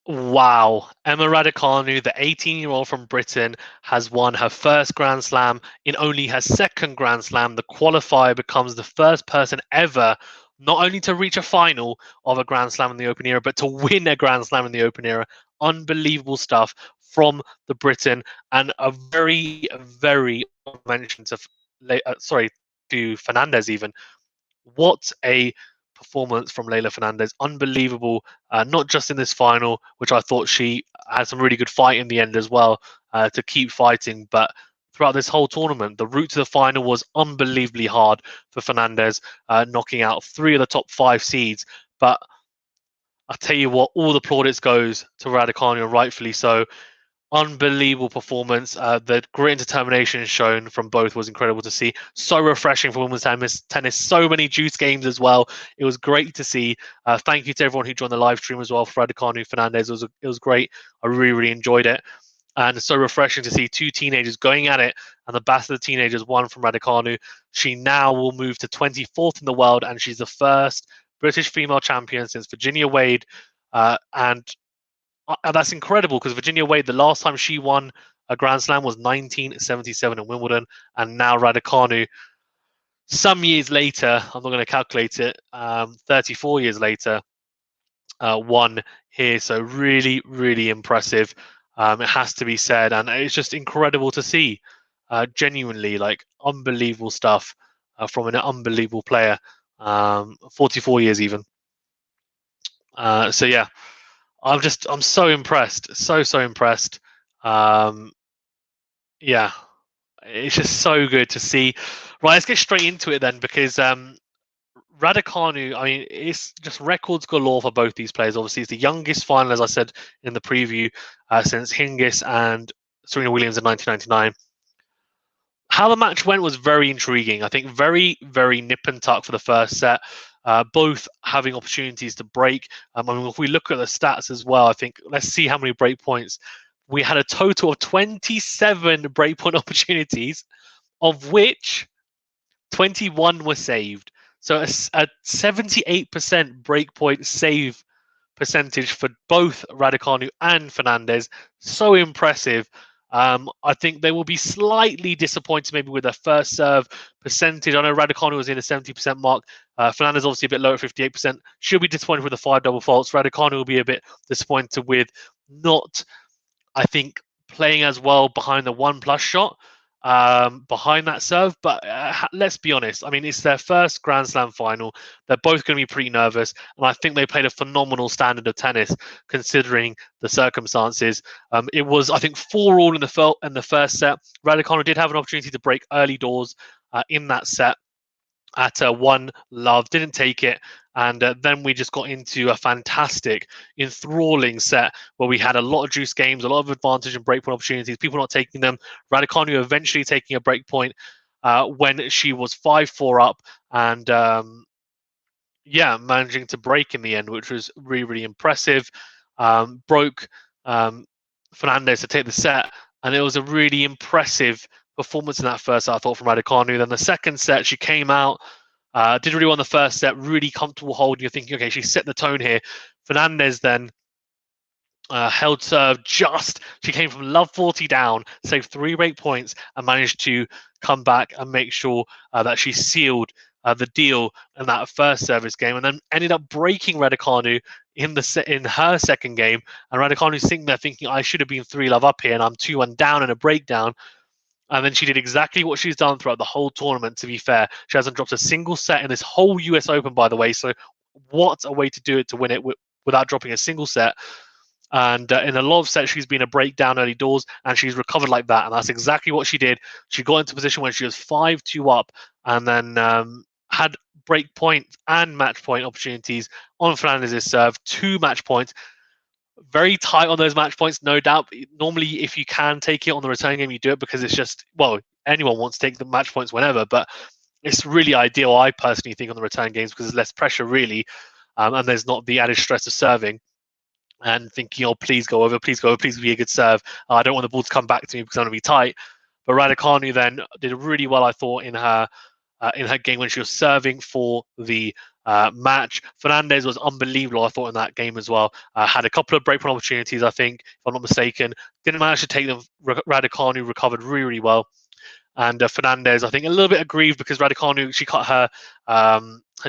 Wow. Emma Raducanu, the 18-year-old from Britain, has won her first Grand Slam in only her second Grand Slam. The qualifier becomes the first person ever not only to reach a final of a Grand Slam in the Open era, but to win a Grand Slam in the Open era. Unbelievable stuff from the Britain, and a very, very mention to, to Fernandez even. What a performance from Leylah Fernandez. Unbelievable, not just in this final, which I thought she had some really good fight in the end as well to keep fighting, but throughout this whole tournament, the route to the final was unbelievably hard for Fernandez, knocking out 3 of the top 5 seeds. But I tell you what, all the plaudits goes to Raducanu, rightfully so. Unbelievable performance. The grit and determination shown from both was incredible to see. So refreshing for women's tennis. So many juice games as well. It was great to see. Thank you to everyone who joined the live stream as well for Raducanu Fernandez. It was great. I really, really enjoyed it. And so refreshing to see 2 teenagers going at it, and the best of the teenagers won from Raducanu. She now will move to 24th in the world, and she's the first British female champion since Virginia Wade. And that's incredible because Virginia Wade, the last time she won a Grand Slam was 1977 in Wimbledon, and now Raducanu, some years later, I'm not going to calculate it, 34 years later, won here. So really, really impressive. It has to be said, and it's just incredible to see. Genuinely, like unbelievable stuff from an unbelievable player. 44 years even. So yeah. I'm so impressed, so impressed. Um, yeah, it's just so good to see. Right, let's get straight into it then, because Raducanu, I mean, it's just records galore for both these players. Obviously, it's the youngest final, as I said in the preview, since Hingis and Serena Williams in 1999. How the match went was very intriguing. I think very, very nip and tuck for the first set. Both having opportunities to break. I mean, if we look at the stats as well, I think let's see how many break points. We had a total of 27 breakpoint opportunities, of which 21 were saved. So a 78% breakpoint save percentage for both Raducanu and Fernandez. So impressive. I think they will be slightly disappointed maybe with their first serve percentage. I know Raducanu was in a 70% mark. Fernandez obviously a bit lower at 58%. She'll be disappointed with the 5 double faults. Raducanu will be a bit disappointed with not, I think, playing as well behind the 1+ shot, behind that serve. But let's be honest. I mean, it's their first Grand Slam final. They're both going to be pretty nervous, and I think they played a phenomenal standard of tennis considering the circumstances. It was, I think, 4-all in the first set. Raducanu did have an opportunity to break early doors in that set at 1-love, didn't take it. And then we just got into a fantastic, enthralling set where we had a lot of juice games, a lot of advantage and breakpoint opportunities, people not taking them. Raducanu eventually taking a breakpoint when she was 5-4 up, and yeah, managing to break in the end, which was really, really impressive. Broke Fernandez to take the set, and it was a really impressive performance in that first set, I thought, from Raducanu. Then the second set, she came out, did really well in the first set, really comfortable hold. You're thinking, okay, she set the tone here. Fernandez then held serve just. She came from love 40 down, saved 3 break points, and managed to come back and make sure that she sealed the deal in that first service game, and then ended up breaking Raducanu in her second game. And Raducanu sitting there thinking, I should have been 3-love up here, and I'm 2-1 down in a breakdown. And then she did exactly what she's done throughout the whole tournament, to be fair. She hasn't dropped a single set in this whole US Open, by the way. So what a way to do it, to win it without dropping a single set. And in a lot of sets, she's been a breakdown early doors, and she's recovered like that. And that's exactly what she did. She got into a position where she was 5-2 up, and then had break point and match point opportunities on Fernandez's serve. 2 match points. Very tight on those match points, no doubt. Normally, if you can take it on the return game, you do it because it's just, well, anyone wants to take the match points whenever, but it's really ideal, I personally think, on the return games because there's less pressure, really, and there's not the added stress of serving and thinking, oh, please go over, please be a good serve. I don't want the ball to come back to me because I'm going to be tight. But Raducanu then did really well, I thought, in her game when she was serving for the match. Fernandez was unbelievable, I thought, in that game as well. Had a couple of breakpoint opportunities, I think, if I'm not mistaken. Didn't manage to take them. Raducanu recovered really, really well. And Fernandez, I think, a little bit aggrieved because Raducanu, she cut her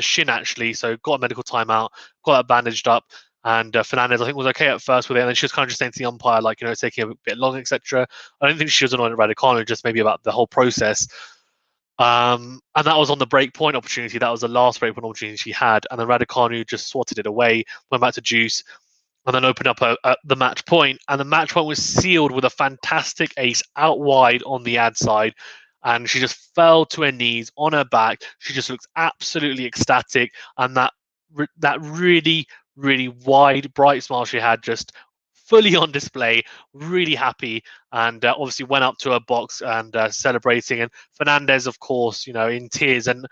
shin actually, so got a medical timeout, got that bandaged up. And Fernandez, I think, was okay at first with it, and then she was kind of just saying to the umpire, like, it's taking a bit long, etc. I don't think she was annoyed at Raducanu, just maybe about the whole process. And that was on the break point opportunity. That was the last break point opportunity she had, and then Raducanu just swatted it away, went back to juice, and then opened up the match point. And the match point was sealed with a fantastic ace out wide on the ad side. And she just fell to her knees on her back. She just looks absolutely ecstatic. And that really, really wide, bright smile she had just fully on display, really happy, and obviously went up to her box and celebrating. And Fernandez, of course, in tears. And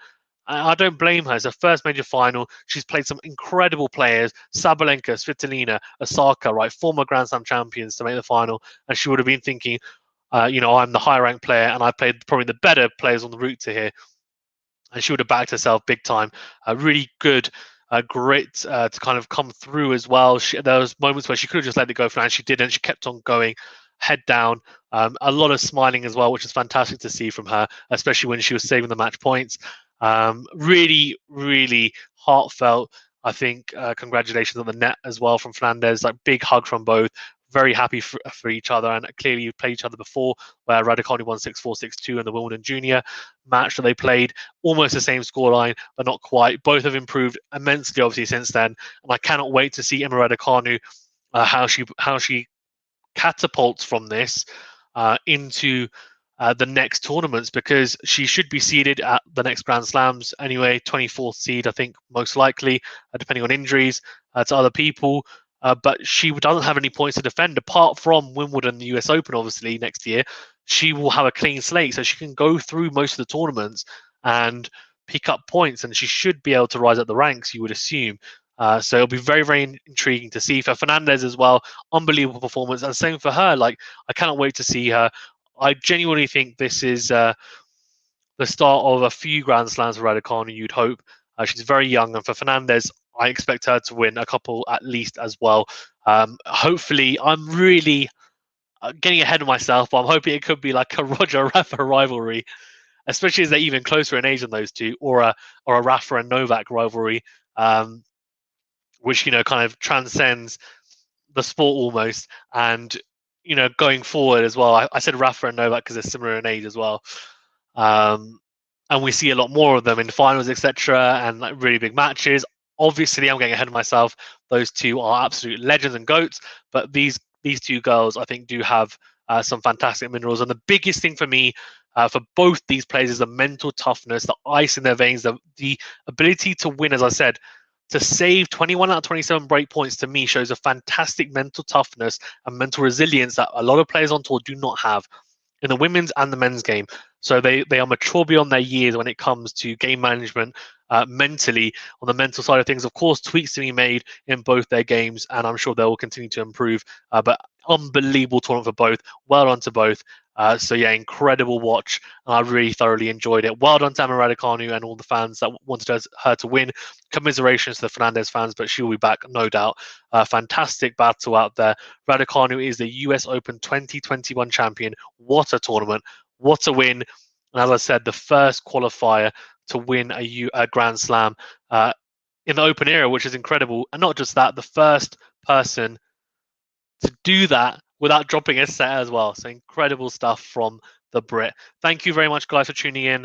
I don't blame her. It's her first major final. She's played some incredible players: Sabalenka, Svitolina, Osaka, right, former Grand Slam champions to make the final. And she would have been thinking, I'm the higher ranked player, and I played probably the better players on the route to here. And she would have backed herself big time. Really good grit to kind of come through as well. There was moments where she could have just let it go for, and she didn't. She kept on going, head down. A lot of smiling as well, which is fantastic to see from her, especially when she was saving the match points. Really, really heartfelt. I think congratulations on the net as well from Fernandez. Like, big hug from both. Very happy for each other, and clearly you've played each other before, where Raducanu won 6-4, 6-2 in the Wimbledon Junior match that they played. Almost the same scoreline, but not quite. Both have improved immensely, obviously, since then, and I cannot wait to see Emma Raducanu, how she catapults from this into the next tournaments, because she should be seeded at the next Grand Slams anyway. 24th seed, I think, most likely, depending on injuries to other people. But she doesn't have any points to defend apart from Wimbledon, the US Open, obviously, next year. She will have a clean slate, so she can go through most of the tournaments and pick up points, and she should be able to rise up the ranks, you would assume. So it'll be very, very intriguing to see. For Fernandez as well, unbelievable performance, and same for her. Like, I cannot wait to see her. I genuinely think this is the start of a few Grand Slams for Raducanu, you'd hope. She's very young, and for Fernandez, I expect her to win a couple at least as well. Hopefully, I'm really getting ahead of myself, but I'm hoping it could be like a Roger Rafa rivalry, especially as they're even closer in age than those two, or a Rafa and Novak rivalry, which kind of transcends the sport almost. And going forward as well, I said Rafa and Novak because they're similar in age as well. And we see a lot more of them in finals, etc., and like really big matches. Obviously, I'm getting ahead of myself. Those two are absolute legends and goats, but these two girls, I think, do have some fantastic minerals. And the biggest thing for me, for both these players, is the mental toughness, the ice in their veins, the ability to win. As I said, to save 21 out of 27 break points, to me, shows a fantastic mental toughness and mental resilience that a lot of players on tour do not have in the women's and the men's game. So they are mature beyond their years when it comes to game management, mentally, on the mental side of things. Of course, tweaks to be made in both their games, and I'm sure they will continue to improve. But unbelievable tournament for both. Well done to both. So yeah, incredible watch. I really thoroughly enjoyed it. Well done to Emma Raducanu and all the fans that wanted her to win. Commiserations to the Fernandez fans, but she will be back, no doubt. Fantastic battle out there. Raducanu is the US Open 2021 champion. What a tournament. What a win. And as I said, the first qualifier to win a Grand Slam in the Open era, which is incredible. And not just that, the first person to do that without dropping a set as well. So incredible stuff from the Brit. Thank you very much, guys, for tuning in.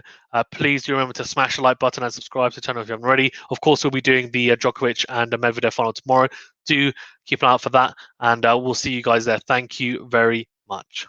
Please do remember to smash the like button and subscribe to the channel if you haven't already. Of course, we'll be doing the Djokovic and Medvedev final tomorrow. Do keep an eye out for that, and we'll see you guys there. Thank you very much.